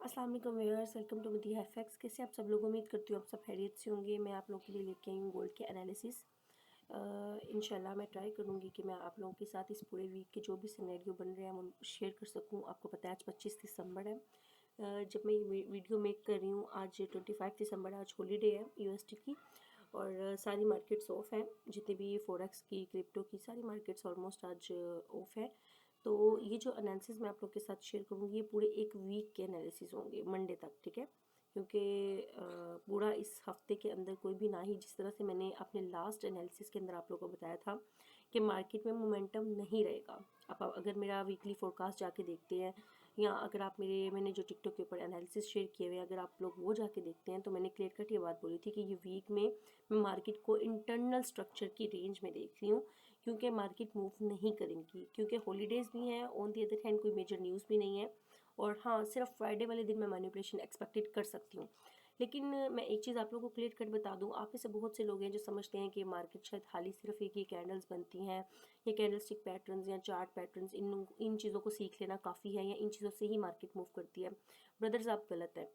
अस्सलाम वालेकुम viewers, welcome to Madiha FX. कैसे आप सब लोग? उम्मीद करती हूँ आप सब खैरियत से होंगे। मैं आप लोगों के लिए लेके आई हूँ गोल्ड के एनालिसिस। इंशाल्लाह मैं ट्राई करूँगी कि मैं आप लोगों के साथ इस पूरे वीक के जो भी सिनेरियो बन रहे हैं हम शेयर कर सकूँ। आपको पता है आज 25 दिसंबर है। जब मैं ये वीडियो मेक कर रही हूँ आज 25 दिसंबर, आज हॉलीडे है यूएसटी की और सारी मार्केट्स ऑफ हैं। जितने भी फॉरेक्स की, क्रिप्टो की सारी मार्केट्स ऑलमोस्ट आज ऑफ है। तो ये जो एनालिसिस मैं आप लोग के साथ शेयर करूँगी ये पूरे एक वीक के एनालिसिस होंगे मंडे तक, ठीक है? क्योंकि पूरा इस हफ्ते के अंदर कोई भी ना ही, जिस तरह से मैंने अपने लास्ट एनालिसिस के अंदर आप लोगों को बताया था कि मार्केट में मोमेंटम नहीं रहेगा। आप अगर मेरा वीकली फोरकास्ट जाके देखते हैं या अगर आप मैंने जो टिकटॉक के ऊपर एनालिसिस शेयर किए हुए अगर आप लोग वो जाके देखते हैं तो मैंने क्लियर कट ये बात बोली थी कि ये वीक में मैं मार्केट को इंटरनल स्ट्रक्चर की रेंज में देख रही हूँ, क्योंकि मार्केट मूव नहीं करेंगी, क्योंकि हॉलीडेज़ भी हैं। ऑन दी अदर हैंड कोई मेजर न्यूज़ भी नहीं है और हाँ, सिर्फ फ्राइडे वाले दिन मैं मैनिपुलेशन एक्सपेक्टेड कर सकती हूँ। लेकिन मैं एक चीज़ आप लोगों को क्लियर कट बता दूँ, आप में से बहुत से लोग हैं जो समझते हैं कि मार्केट शायद खाली सिर्फ एक ही कैंडल्स बनती हैं या कैंडल स्टिक पैटर्न्स या चार्ट पैटर्न्स, इन चीज़ों को सीख लेना काफ़ी है या इन चीज़ों से ही मार्केट मूव करती है। ब्रदर्स, आप गलत है।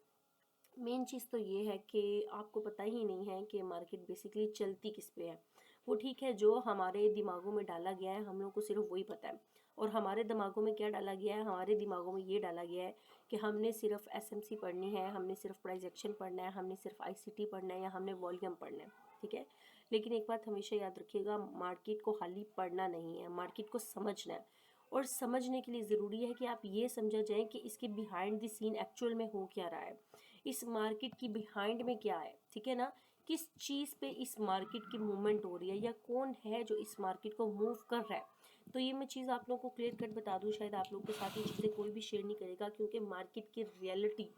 मेन चीज़ तो ये है कि आपको पता ही नहीं है कि मार्केट बेसिकली चलती किस पे है। वो ठीक है, जो हमारे दिमागों में डाला गया है हम लोग को सिर्फ वही पता है। और हमारे दिमागों में क्या डाला गया है? हमारे दिमागों में ये डाला गया है कि हमने सिर्फ एसएमसी पढ़नी है, हमने सिर्फ प्राइस एक्शन पढ़ना है, हमने सिर्फ आईसीटी पढ़ना है या हमने वॉल्यूम पढ़ना है, ठीक है? लेकिन एक बात हमेशा याद रखिएगा, मार्केट को खाली पढ़ना नहीं है, मार्केट को समझना है। और समझने के लिए ज़रूरी है कि आप ये समझा जाए कि इसके बिहाइंड द सीन एक्चुअल में हो क्या रहा है, इस मार्केट की बिहाइंड में क्या है, ठीक है ना? किस चीज़ पे इस मार्केट की मूवमेंट हो रही है या कौन है जो इस मार्केट को मूव कर रहा है। तो ये मैं चीज़ आप लोगों को क्लियर कट बता दूँ, शायद आप लोगों के साथ ये चीज़ें कोई भी शेयर नहीं करेगा क्योंकि मार्केट की रियलिटी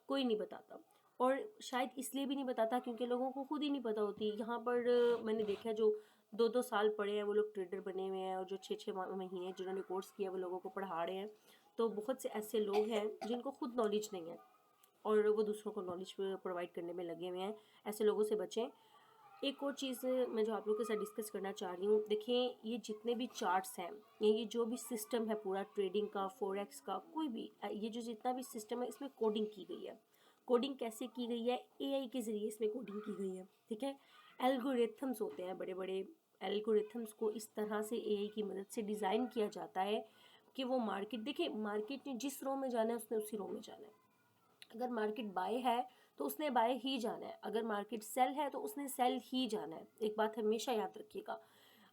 कोई नहीं बताता। और शायद इसलिए भी नहीं बताता क्योंकि लोगों को खुद ही नहीं पता होती। यहाँ पर मैंने देखा है जो 2-2 साल पढ़े हैं वो लोग ट्रेडर बने हुए हैं और जो 6-6 महीने जिन्होंने कोर्स किया वो लोगों को पढ़ा रहे हैं। तो बहुत से ऐसे लोग हैं जिनको खुद नॉलेज नहीं है और वो दूसरों को नॉलेज प्रोवाइड करने में लगे हुए हैं। ऐसे लोगों से बचें। एक और चीज़ मैं जो आप लोगों के साथ डिस्कस करना चाह रही हूँ, देखिए ये जितने भी चार्ट्स हैं या ये जो भी सिस्टम है पूरा ट्रेडिंग का, फॉरेक्स का, कोई भी ये जो जितना भी सिस्टम है इसमें कोडिंग की गई है। कोडिंग कैसे की गई है? एआई के ज़रिए इसमें कोडिंग की गई है, ठीक है? एल्गोरिथम्स होते हैं बड़े बड़े। एल्गोरिथम्स को इस तरह से एआई की मदद से डिज़ाइन किया जाता है कि वो मार्केट, देखिए मार्केट ने जिस रो में जाना है उसने उसी रो में जाना है। अगर मार्केट बाय है तो उसने बाय ही जाना है, अगर मार्केट सेल है तो उसने सेल ही जाना है। एक बात हमेशा याद रखिएगा,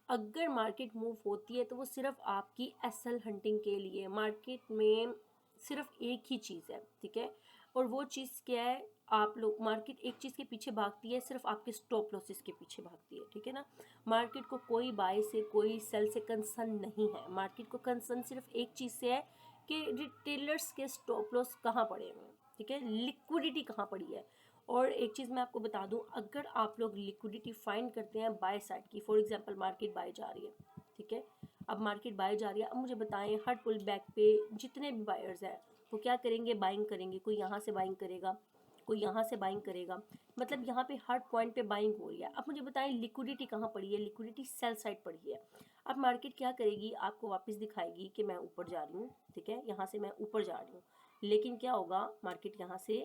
अगर मार्केट मूव होती है तो वो सिर्फ आपकी एसएल हंटिंग के लिए। मार्केट में सिर्फ एक ही चीज़ है, ठीक है? और वो चीज़ क्या है? आप लोग, मार्केट एक चीज़ के पीछे भागती है, सिर्फ आपके स्टॉप लॉसेस के पीछे भागती है, ठीक है ना? मार्केट को कोई बाय से कोई सेल से कंसर्न नहीं है। मार्केट को कंसर्न सिर्फ एक चीज़ से है कि रिटेलर्स के स्टॉप लॉस कहाँ पड़े हुए हैं, ठीक है? लिक्विडिटी कहाँ पड़ी है। और एक चीज़ मैं आपको बता दूं, अगर आप लोग लिक्विडिटी फाइंड करते हैं बाय साइड की, फॉर एग्जांपल मार्केट बाय जा रही है, ठीक है? अब मार्केट बाय जा रही है, अब मुझे बताएं हर पुल बैक पे जितने भी बायर्स हैं वो क्या करेंगे? बाइंग करेंगे। कोई यहाँ से बाइंग करेगा, कोई यहाँ से बाइंग करेगा, मतलब यहाँ पे हर पॉइंट पे बाइंग हो रही है। अब मुझे बताएं लिक्विडिटी कहाँ पड़ी है? लिक्विडिटी सेल साइड पड़ी है। अब मार्केट क्या करेगी? आपको वापस दिखाएगी कि मैं ऊपर जा रही हूँ, ठीक है? यहाँ से मैं ऊपर जा रही हूँ, लेकिन क्या होगा? मार्केट यहाँ से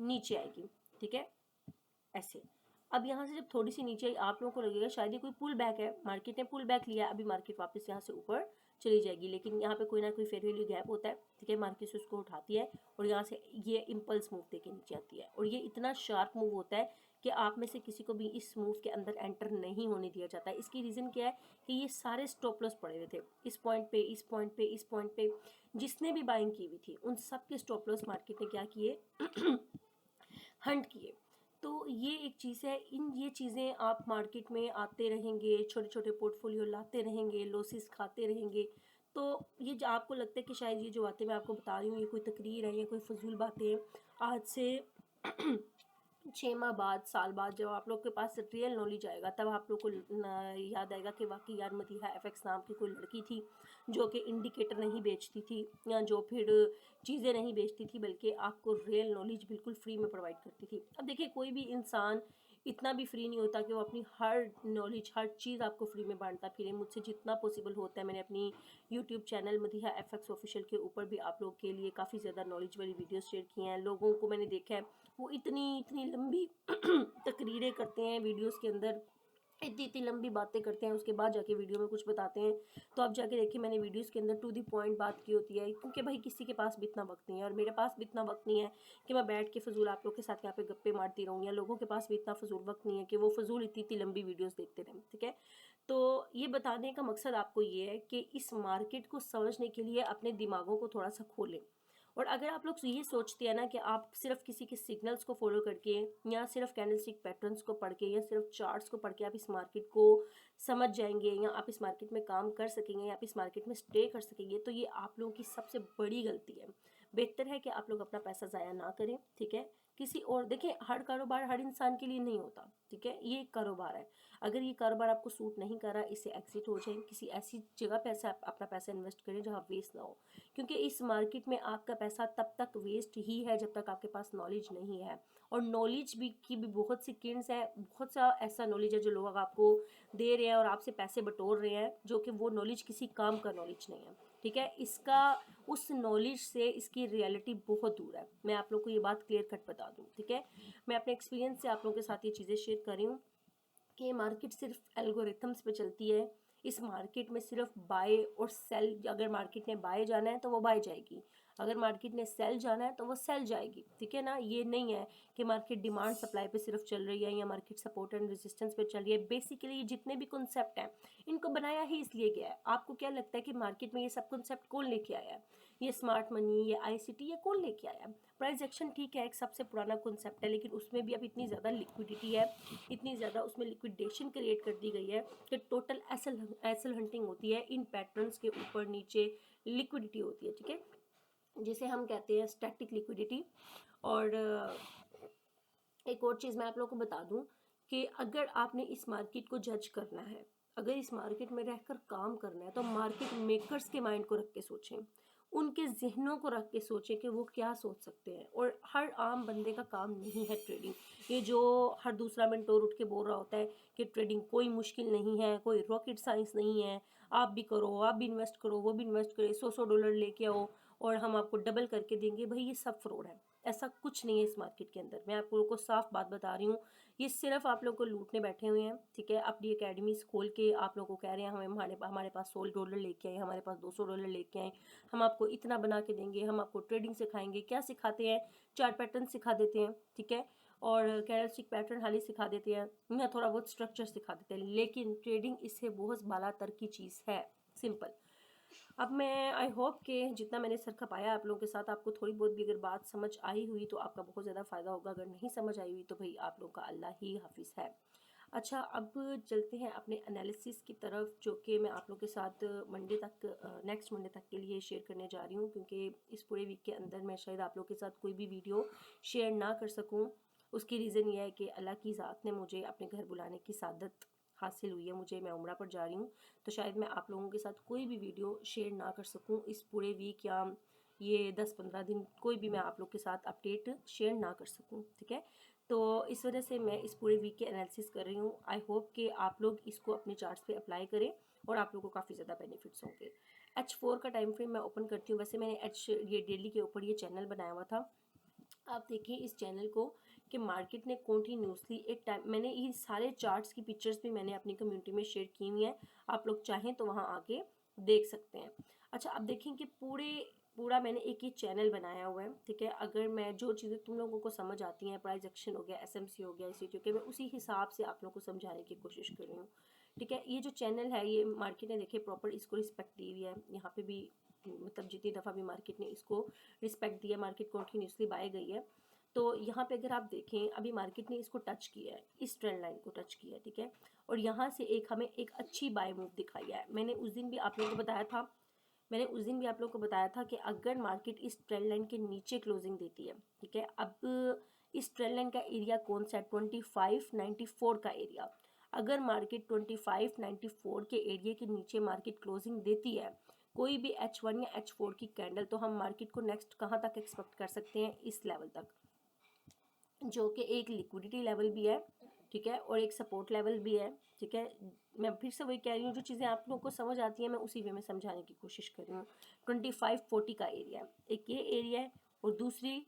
नीचे आएगी, ठीक है? ऐसे। अब यहाँ से जब थोड़ी सी नीचे आई, आप लोगों को लगेगा शायद ये कोई पुल बैक है, मार्केट ने पुल बैक लिया, अभी मार्केट वापस यहाँ से ऊपर चली जाएगी। लेकिन यहाँ पे कोई ना कोई फेयर वैल्यू गैप होता है, ठीक है? मार्केट से उसको उठाती है और यहाँ से ये इम्पल्स मूव देके नीचे आती है और ये इतना शार्प मूव होता है कि आप में से किसी को भी इस मूव के अंदर एंटर नहीं होने दिया जाता है। इसकी रीज़न क्या है कि ये सारे स्टॉप लॉस पड़े हुए थे इस पॉइंट पे, इस पॉइंट पे, इस पॉइंट पे। जिसने भी बाइंग की हुई थी उन सब के स्टॉप लॉस मार्केट ने क्या किए? हंट किए। तो ये एक चीज़ है, ये चीज़ें आप मार्केट में आते रहेंगे, छोटे छोटे पोर्टफोलियो लाते रहेंगे, लॉसेस खाते रहेंगे। तो ये जो आपको लगता है कि शायद ये जो बातें मैं आपको बता रही हूँ ये कोई तकरीर है या कोई फजूल बातें हैं, आज से 6 माह बाद, साल बाद जब आप लोग के पास रियल नॉलेज आएगा तब आप लोग को याद आएगा कि वाकई यार मदीहा एफएक्स नाम की कोई लड़की थी जो कि इंडिकेटर नहीं बेचती थी या जो फिर चीज़ें नहीं बेचती थी, बल्कि आपको रियल नॉलेज बिल्कुल फ्री में प्रोवाइड करती थी। अब देखिए कोई भी इंसान इतना भी फ्री नहीं होता कि वो अपनी हर नॉलेज, हर चीज़ आपको फ्री में बांटता फिरे। मुझसे जितना पॉसिबल होता है मैंने अपनी YouTube channel Madiha FX official के ऊपर भी आप लोग के लिए काफ़ी ज़्यादा नॉलेज वाली वीडियोस शेयर किए हैं। लोगों को मैंने देखा है वो इतनी इतनी लंबी तकरीरें करते हैं वीडियोस के अंदर, इतनी इतनी लंबी बातें करते हैं, उसके बाद जाके वीडियो में कुछ बताते हैं। तो आप जाके देखिए मैंने वीडियोस के अंदर टू दी पॉइंट बात की होती है, क्योंकि भाई किसी के पास भी इतना वक्त नहीं है और मेरे पास भी इतना वक्त नहीं है कि मैं बैठ के फजूल आप लोग के साथ यहाँ पे गप्पे मारती रहूँ, या लोगों के पास भी इतना फजूल वक्त नहीं है कि वो फजूल इतनी इतनी लंबी वीडियोस देखते रहें। ठीक है, तो ये बताने का मकसद आपको ये है कि इस मार्केट को समझने के लिए अपने दिमागों को थोड़ा सा खोलें। और अगर आप लोग ये सोचते हैं ना कि आप सिर्फ किसी के सिग्नल्स को फॉलो करके, या सिर्फ कैंडलस्टिक पैटर्न्स को पढ़ के, या सिर्फ चार्ट्स को पढ़ के आप इस मार्केट को समझ जाएंगे, या आप इस मार्केट में काम कर सकेंगे, या आप इस मार्केट में स्टे कर सकेंगे, तो ये आप लोगों की सबसे बड़ी गलती है। बेहतर है कि आप लोग अपना पैसा ज़ाया ना करें। ठीक है, किसी और, देखें हर कारोबार हर इंसान के लिए नहीं होता। ठीक है, ये एक कारोबार है। अगर ये कारोबार आपको सूट नहीं कर रहा, इससे एग्जिट हो जाए, किसी ऐसी जगह पैसा अपना पैसा इन्वेस्ट करें जहाँ वेस्ट ना हो। क्योंकि इस मार्केट में आपका पैसा तब तक वेस्ट ही है जब तक आपके पास नॉलेज नहीं है। और नॉलेज भी बहुत सी किड्स है, बहुत सा ऐसा नॉलेज है जो लोग आपको दे रहे हैं और आपसे पैसे बटोर रहे हैं, जो कि वो नॉलेज किसी काम का नॉलेज नहीं है। ठीक है, इसका उस नॉलेज से इसकी रियलिटी बहुत दूर है। मैं आप लोग को ये बात क्लियर कट बता दूँ। ठीक है, मैं अपने एक्सपीरियंस से आप लोगों के साथ ये चीज़ें शेयर कर रही हूँ कि मार्केट सिर्फ एल्गोरिथम्स पे चलती है। इस मार्केट में सिर्फ बाय और सेल, अगर मार्केट ने बाय जाना है तो वो बाय जाएगी, अगर मार्केट ने सेल जाना है तो वो सेल जाएगी। ठीक है ना, ये नहीं है कि मार्केट डिमांड सप्लाई पे सिर्फ चल रही है या मार्केट सपोर्ट एंड रेजिस्टेंस पे चल रही है। बेसिकली जितने भी कॉन्सेप्ट हैं इनको बनाया ही इसलिए गया है। आपको क्या लगता है कि मार्केट में ये सब कॉन्सेप्ट कौन लेके आया है? ये स्मार्ट मनी, ये आईसीटी, ये कौन लेके आया? प्राइस एक्शन ठीक है, एक सबसे पुराना कॉन्सेप्ट है, लेकिन उसमें भी अब इतनी ज़्यादा लिक्विडिटी है, इतनी ज़्यादा उसमें लिक्विडेशन क्रिएट कर दी गई है कि टोटल एसल हंटिंग होती है। इन पैटर्न्स के ऊपर नीचे लिक्विडिटी होती है। ठीक है, जिसे हम कहते हैं स्टैटिक लिक्विडिटी। और एक और चीज़ मैं आप लोगों को बता दूं कि अगर आपने इस मार्केट को जज करना है, अगर इस मार्केट में रहकर काम करना है, तो मार्केट मेकर्स के माइंड को रख के सोचें, उनके जहनों को रख के सोचें कि वो क्या सोच सकते हैं। और हर आम बंदे का काम नहीं है ट्रेडिंग। ये जो हर दूसरा मिनटोर उठ के बोल रहा होता है कि ट्रेडिंग कोई मुश्किल नहीं है, कोई रॉकेट साइंस नहीं है, आप भी करो, आप भी इन्वेस्ट करो, वो भी इन्वेस्ट करे, 100-100 डॉलर लेके आओ और हम आपको डबल करके देंगे, भाई ये सब फ्रॉड है। ऐसा कुछ नहीं है इस मार्केट के अंदर। मैं आप लोगों को साफ बात बता रही हूँ, ये सिर्फ आप लोगों को लूटने बैठे हुए हैं। ठीक है, अपनी अकेडमीज खोल के आप लोगों को कह रहे हैं हमें हमारे पास 100 डॉलर लेके आए, हमारे पास 200 डॉलर लेके आए, हम आपको इतना बना के देंगे, हम आपको ट्रेडिंग सिखाएंगे। क्या सिखाते हैं? चार्ट पैटर्न सिखा देते हैं। ठीक है, और कैंडलस्टिक पैटर्न हाली सिखा देते हैं, या थोड़ा बहुत स्ट्रक्चर सिखा देते हैं, लेकिन ट्रेडिंग इससे बहुत बाला तर की चीज़ है। सिंपल। अब मैं आई होप कि जितना मैंने सर खपाया आप लोगों के साथ, आपको थोड़ी बहुत भी अगर बात समझ आई हुई तो आपका बहुत ज़्यादा फ़ायदा होगा। अगर नहीं समझ आई हुई तो भाई आप लोगों का अल्लाह ही हाफिज़ है। अच्छा, अब चलते हैं अपने एनालिसिस की तरफ, जो कि मैं आप लोगों के साथ मंडे तक, नेक्स्ट मंडे तक के लिए शेयर करने जा रही हूँ, क्योंकि इस पूरे वीक के अंदर मैं शायद आप लोगों के साथ कोई भी वीडियो शेयर ना कर सकूँ। उसकी रीज़न ये है कि अल्लाह की ज़ात ने मुझे अपने घर बुलाने की सादत हासिल हुई है, मुझे, मैं उम्रा पर जा रही हूँ, तो शायद मैं आप लोगों के साथ कोई भी वीडियो शेयर ना कर सकूँ इस पूरे वीक, या ये 10-15 दिन कोई भी मैं आप लोग के साथ अपडेट शेयर ना कर सकूँ। ठीक है, तो इस वजह से मैं इस पूरे वीक के एनालिसिस कर रही हूँ। आई होप कि आप लोग इसको अपने चार्ट्स पे अप्लाई करें और आप लोगों को काफ़ी ज़्यादा बेनिफिट्स होंगे। H4 का टाइम फ्रेम मैं ओपन करती हूँ। वैसे मैंने ये डेली के ऊपर ये चैनल बनाया हुआ था, आप देखिए इस चैनल को, कि मार्केट ने कॉन्टीन्यूसली एक टाइम, मैंने ये सारे चार्ट्स की पिक्चर्स भी मैंने अपनी कम्युनिटी में शेयर की हुई हैं, आप लोग चाहें तो वहाँ आके देख सकते हैं। अच्छा, अब देखें कि पूरा मैंने एक ही चैनल बनाया हुआ है। ठीक है, अगर मैं जो चीज़ें तुम लोगों को समझ आती हैं, प्राइस एक्शन हो गया, एसएमसी हो गया, इसी मैं उसी हिसाब से आप लोगों को समझाने की कोशिश कर रही हूँ। ठीक है, ये जो चैनल है ये मार्केट ने देखे प्रॉपर इसको रिस्पेक्ट दी हुई है। यहाँ पे भी मतलब जितनी दफ़ा भी मार्केट ने इसको रिस्पेक्ट दिया, मार्केट कॉन्टीन्यूसली बाय गई है। तो यहाँ पे अगर आप देखें, अभी मार्केट ने इसको टच किया है, इस ट्रेंड लाइन को टच किया है। ठीक है, और यहाँ से एक हमें एक अच्छी बाय मूव दिखाई है। मैंने उस दिन भी आप लोगों को बताया था, कि अगर मार्केट इस ट्रेंड लाइन के नीचे क्लोजिंग देती है, ठीक है, अब इस ट्रेंड लाइन का एरिया कौन सा है? 2594 का एरिया। अगर मार्केट 2594 के एरिया के नीचे मार्केट क्लोजिंग देती है, कोई भी H1 या H4 की कैंडल, तो हम मार्केट को नेक्स्ट कहाँ तक एक्सपेक्ट कर सकते हैं? इस लेवल तक। जो कि एक लिक्विडिटी लेवल भी है, ठीक है, और एक सपोर्ट लेवल भी है, ठीक है। मैं फिर से वही कह रही हूँ, जो चीज़ें आप लोगों को समझ आती हैं मैं उसी वे में समझाने की कोशिश कर रही हूँ। 2540 का एरिया है, एक ये एरिया है, और दूसरी